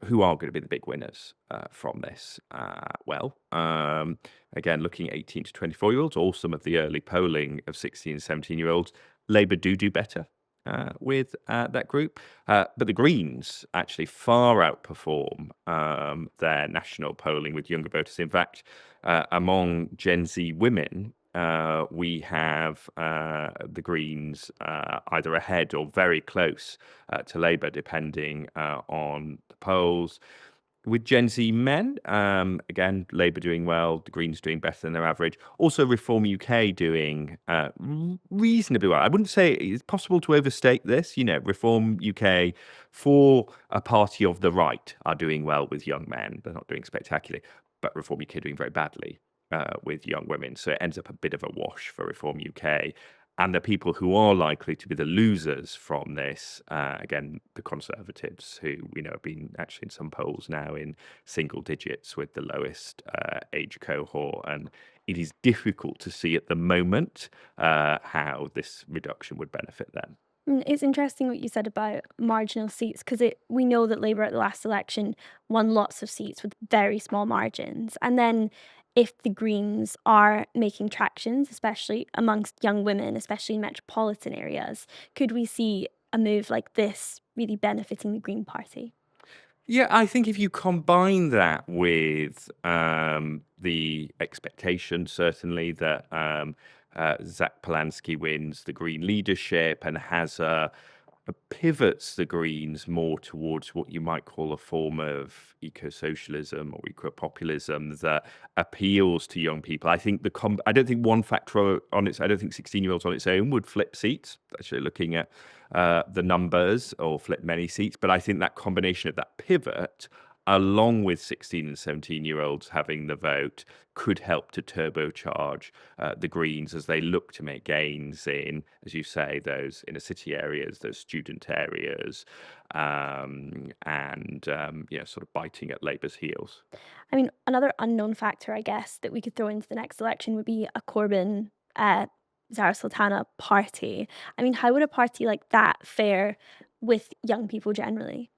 who are going to be the big winners from this? Again, looking at 18 to 24-year-olds, or some of the early polling of 16 and 17-year-olds, Labour do better with that group. But the Greens actually far outperform their national polling with younger voters. In fact, among Gen Z women, we have the Greens either ahead or very close to Labour, depending on the polls. With Gen Z men, again, Labour doing well, the Greens doing better than their average. Also, Reform UK doing reasonably well. I wouldn't say it's possible to overstate this. Reform UK, for a party of the right, are doing well with young men. They're not doing spectacularly, but Reform UK doing very badly with young women. So it ends up a bit of a wash for Reform UK. And the people who are likely to be the losers from this, again, the Conservatives, who have been actually in some polls now in single digits with the lowest age cohort. And it is difficult to see at the moment how this reduction would benefit them. It's interesting what you said about marginal seats, because we know that Labour at the last election won lots of seats with very small margins. And then if the Greens are making tractions, especially amongst young women, especially in metropolitan areas, could we see a move like this really benefiting the Green Party? Yeah, I think if you combine that with the expectation, certainly, that Zach Polanski wins the Green leadership and has pivots the Greens more towards what you might call a form of eco-socialism or eco-populism that appeals to young people. I think I don't think one factor on its. I don't think 16-year-olds on its own would flip seats. Actually, looking at the numbers, or flip many seats, but I think that combination of that pivot, along with 16 and 17-year-olds having the vote, could help to turbocharge the Greens as they look to make gains in, as you say, those inner city areas, those student areas, sort of biting at Labour's heels. I mean, another unknown factor, I guess, that we could throw into the next election would be a Corbyn, Zarah Sultana party. I mean, how would a party like that fare with young people generally?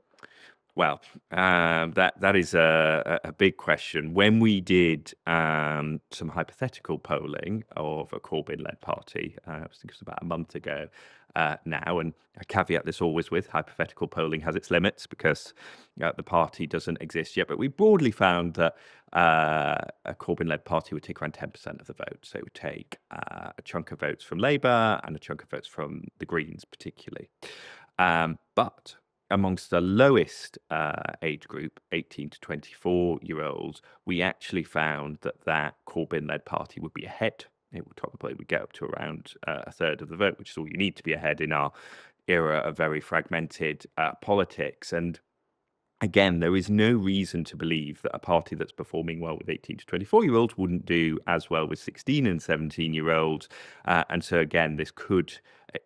Well, that is a big question. When we did some hypothetical polling of a Corbyn-led party, I think it was about a month ago now, and I caveat this always with hypothetical polling has its limits because the party doesn't exist yet. But we broadly found that a Corbyn-led party would take around 10% of the vote. So it would take a chunk of votes from Labour and a chunk of votes from the Greens, particularly. But amongst the lowest age group, 18 to 24-year-olds, we actually found that Corbyn-led party would be ahead. It would probably get up to around a third of the vote, which is all you need to be ahead in our era of very fragmented politics. And again, there is no reason to believe that a party that's performing well with 18 to 24-year-olds wouldn't do as well with 16 and 17-year-olds. And so, again, this could,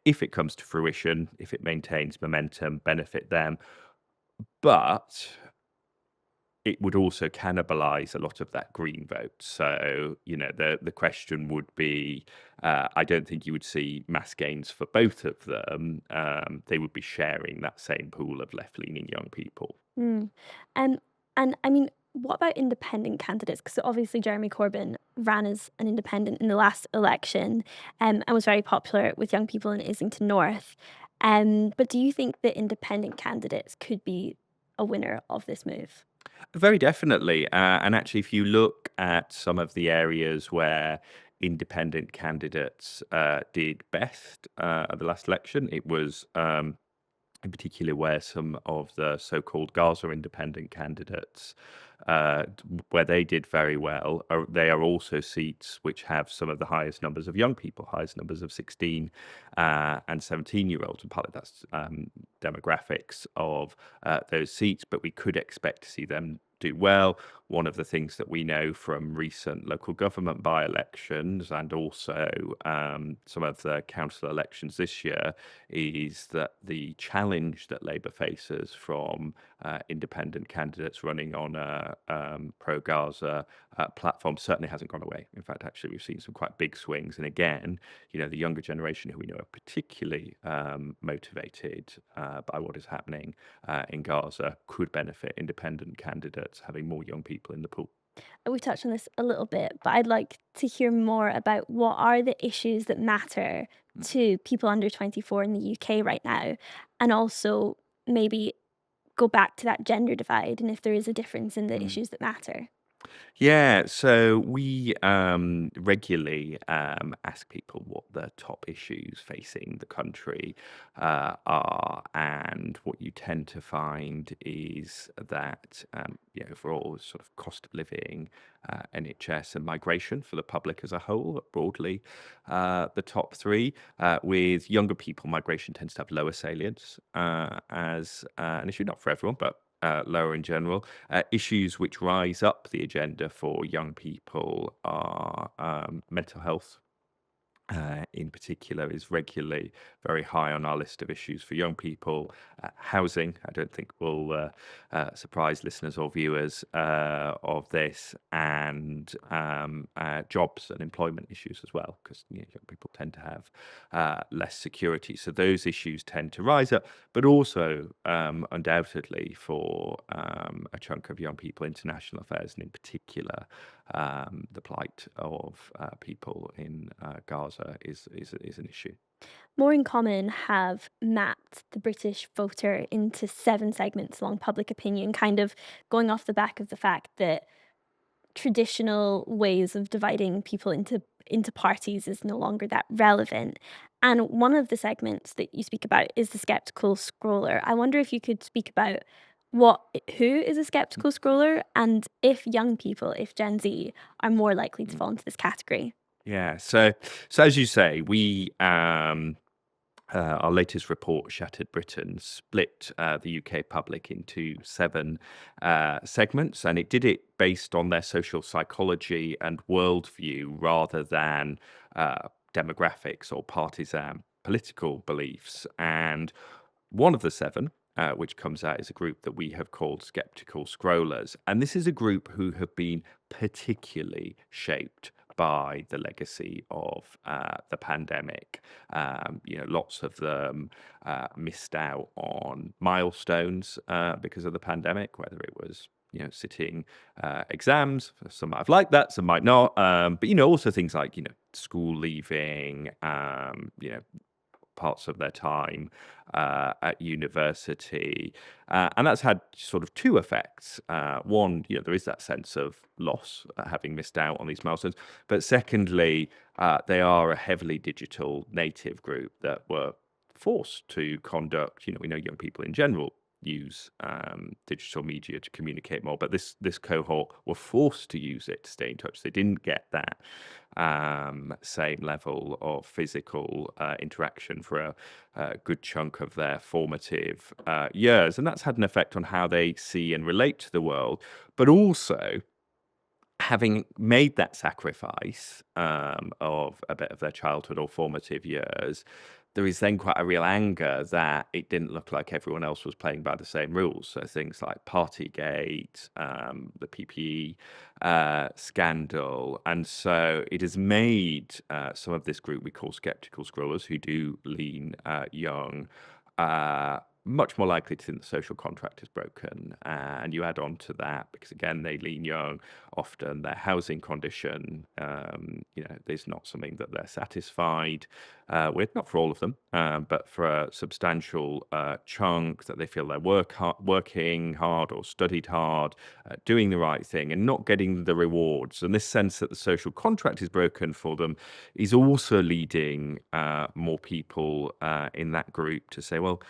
if it comes to fruition, if it maintains momentum, benefit them. But it would also cannibalize a lot of that Green vote. So, the question would be, I don't think you would see mass gains for both of them. They would be sharing that same pool of left-leaning young people. Mm. And and I mean, what about independent candidates? Because obviously Jeremy Corbyn ran as an independent in the last election, and was very popular with young people in Islington North. But do you think that independent candidates could be a winner of this move? Very definitely. And actually, if you look at some of the areas where independent candidates did best at the last election, it was in particular where some of the so-called Gaza independent candidates, where they did very well, they are also seats which have some of the highest numbers of young people, highest numbers of 16 and 17-year-olds, and partly that's demographics of those seats, but we could expect to see them do well. One of the things that we know from recent local government by-elections and also some of the council elections this year is that the challenge that Labour faces from independent candidates running on a pro-Gaza platform certainly hasn't gone away. In fact, actually, we've seen some quite big swings. And again, the younger generation who we know are particularly motivated by what is happening in Gaza could benefit independent candidates having more young people in the pool. We touched on this a little bit, but I'd like to hear more about what are the issues that matter to people under 24 in the UK right now, and also maybe go back to that gender divide and if there is a difference in the Mm. issues that matter. Yeah, so we regularly ask people what the top issues facing the country are, and what you tend to find is that overall sort of cost of living, NHS, and migration for the public as a whole are broadly the top three. With younger people, migration tends to have lower salience as an issue, not for everyone, but lower in general. Issues which rise up the agenda for young people are mental health. In particular, is regularly very high on our list of issues for young people. Housing, I don't think will surprise listeners or viewers of this, and jobs and employment issues as well, because young people tend to have less security. So those issues tend to rise up, but also undoubtedly for a chunk of young people, international affairs, and in particular, the plight of people in Gaza is an issue. More in Common have mapped the British voter into 7 segments along public opinion, kind of going off the back of the fact that traditional ways of dividing people into parties is no longer that relevant. And one of the segments that you speak about is the skeptical scroller. I wonder if you could speak about who is a skeptical scroller, and if young people, if Gen Z, are more likely to fall into this category. Yeah, so as you say, we our latest report, Shattered Britain, split the UK public into 7 segments, and it did it based on their social psychology and worldview rather than demographics or partisan political beliefs. And one of the 7, which comes out, is a group that we have called skeptical scrollers. And this is a group who have been particularly shaped by the legacy of the pandemic. Lots of them missed out on milestones because of the pandemic, whether it was sitting exams. Some might have liked that, some might not. But also things like school leaving, parts of their time at university. And that's had sort of 2 effects. One, there is that sense of loss, having missed out on these milestones. But secondly, they are a heavily digital native group that were forced to conduct, we know young people in general use digital media to communicate more, but this cohort were forced to use it to stay in touch. They didn't get that same level of physical interaction for a good chunk of their formative years, and that's had an effect on how they see and relate to the world. But also, having made that sacrifice of a bit of their childhood or formative years, there is then quite a real anger that it didn't look like everyone else was playing by the same rules. So things like Partygate, the PPE scandal. And so it has made some of this group we call skeptical scrollers, who do lean young, much more likely to think the social contract is broken. And you add on to that, because again, they lean young, often their housing condition, is not something that they're satisfied with, not for all of them, but for a substantial chunk, that they feel they're working hard or studied hard, doing the right thing and not getting the rewards. And this sense that the social contract is broken for them is also leading more people in that group to say, well,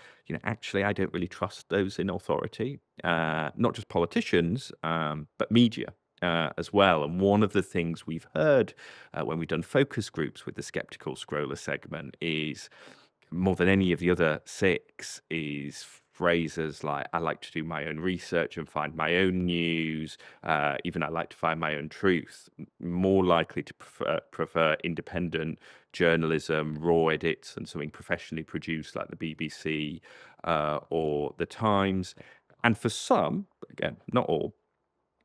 actually, I don't really trust those in authority, not just politicians, but media as well. And one of the things we've heard when we've done focus groups with the skeptical scroller segment is, more than any of the other 6, is phrases like, I like to do my own research and find my own news, even I like to find my own truth, more likely to prefer independent journalism, raw edits, and something professionally produced like the BBC or the Times. And for some, again, not all,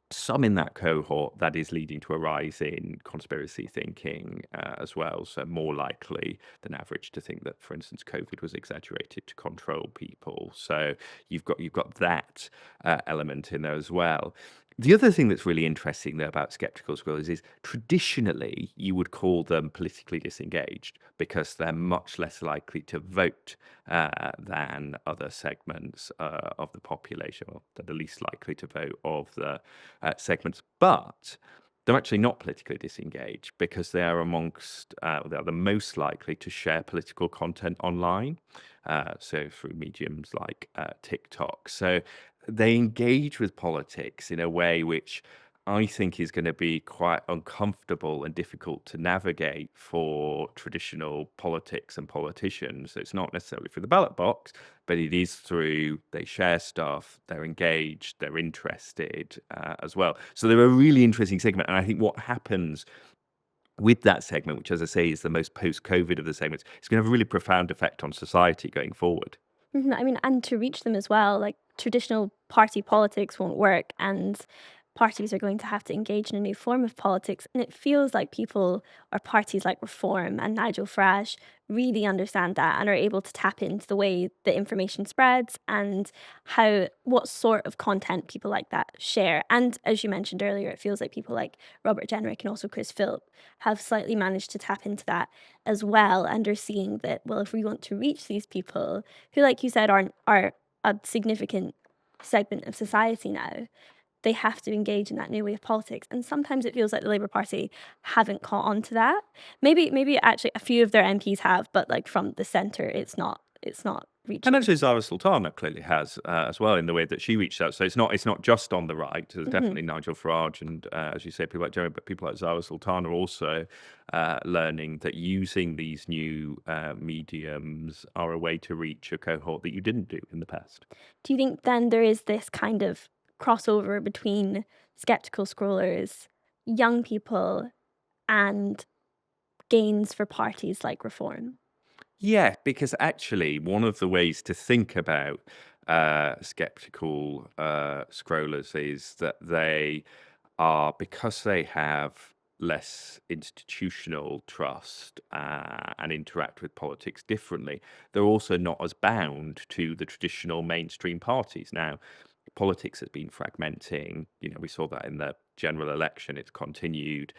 some in that cohort, that is leading to a rise in conspiracy thinking as well. So more likely than average to think that, for instance, COVID was exaggerated to control people. So you've got that element in there as well. The other thing that's really interesting, though, about skeptical scrollers is traditionally you would call them politically disengaged because they're much less likely to vote than other segments of the population, or they're the least likely to vote of the segments. But they're actually not politically disengaged because they are amongst, they are the most likely to share political content online. So through mediums like TikTok. So they engage with politics in a way which I think is going to be quite uncomfortable and difficult to navigate for traditional politics and politicians. So it's not necessarily through the ballot box, but it is through they share stuff, they're engaged, they're interested as well. So they're a really interesting segment. And I think what happens with that segment, which, as I say, is the most post-COVID of the segments, it's going to have a really profound effect on society going forward. I mean, and to reach them as well, like traditional party politics won't work, and parties are going to have to engage in a new form of politics. And it feels like people or parties like Reform and Nigel Farage really understand that and are able to tap into the way the information spreads and what sort of content people like that share. And as you mentioned earlier, it feels like people like Robert Jenrick and also Chris Philp have slightly managed to tap into that as well, and are seeing that, well, if we want to reach these people who, like you said, are a significant segment of society now, they have to engage in that new way of politics. And sometimes it feels like the Labour Party haven't caught on to that. Maybe actually a few of their MPs have, but like from the centre, it's not reaching. And actually, Zarah Sultana clearly has as well in the way that she reached out. So it's not just on the right. There's definitely Nigel Farage and, as you say, people like Jeremy, but people like Zarah Sultana are also learning that using these new mediums are a way to reach a cohort that you didn't do in the past. Do you think then there is this kind of crossover between skeptical scrollers, young people, and gains for parties like Reform? Yeah, because actually, one of the ways to think about skeptical scrollers is that they are, because they have less institutional trust and interact with politics differently, they're also not as bound to the traditional mainstream parties. Now, politics has been fragmenting. We saw that in the general election. It's continued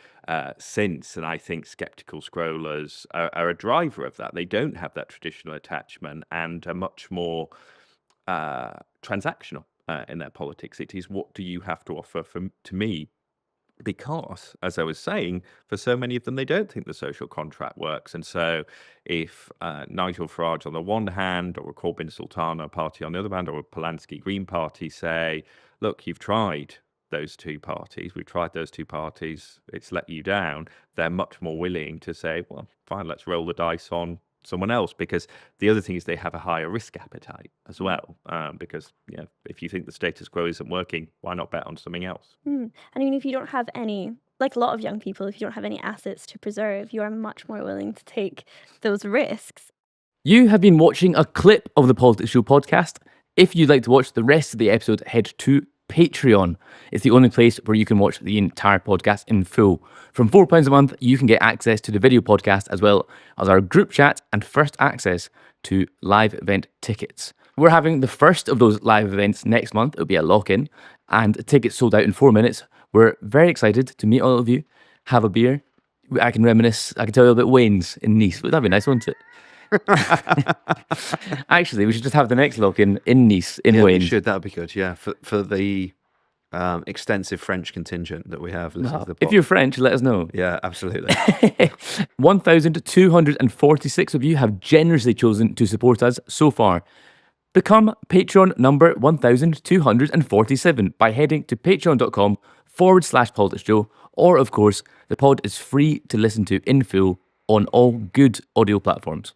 since. And I think skeptical scrollers are a driver of that. They don't have that traditional attachment and are much more transactional in their politics. It is, what do you have to offer to me? Because, as I was saying, for so many of them, they don't think the social contract works. And so if Nigel Farage on the one hand, or a Corbyn Sultana party on the other hand, or a Polanski Green Party say, look, you've tried those two parties, we've tried those two parties, it's let you down, they're much more willing to say, well, fine, let's roll the dice on someone else. Because the other thing is they have a higher risk appetite as well, because if you think the status quo isn't working, why not bet on something else? I mean, if you don't have any, like a lot of young people, if you don't have any assets to preserve, you are much more willing to take those risks. You have been watching a clip of the Politics Show podcast. If you'd like to watch the rest of the episode, head to Patreon. It's the only place where you can watch the entire podcast in full. From £4 a month, you can get access to the video podcast as well as our group chat and first access to live event tickets. We're having the first of those live events next month. It'll be a lock-in and tickets sold out in 4 minutes. We're very excited to meet all of you, have a beer. I can reminisce, I can tell you about Wayne's in Nice. That'd be nice, wouldn't it? Actually, we should just have the next lock-in in Nice, in Wayne. We should. That would be good. Yeah, for the extensive French contingent that we have listening to the pod. If you're French, let us know. Yeah, absolutely. 1,246 of you have generously chosen to support us so far. Become Patreon number 1,247 by heading to patreon.com/PoliticsJOE, or of course, the pod is free to listen to in full on all good audio platforms.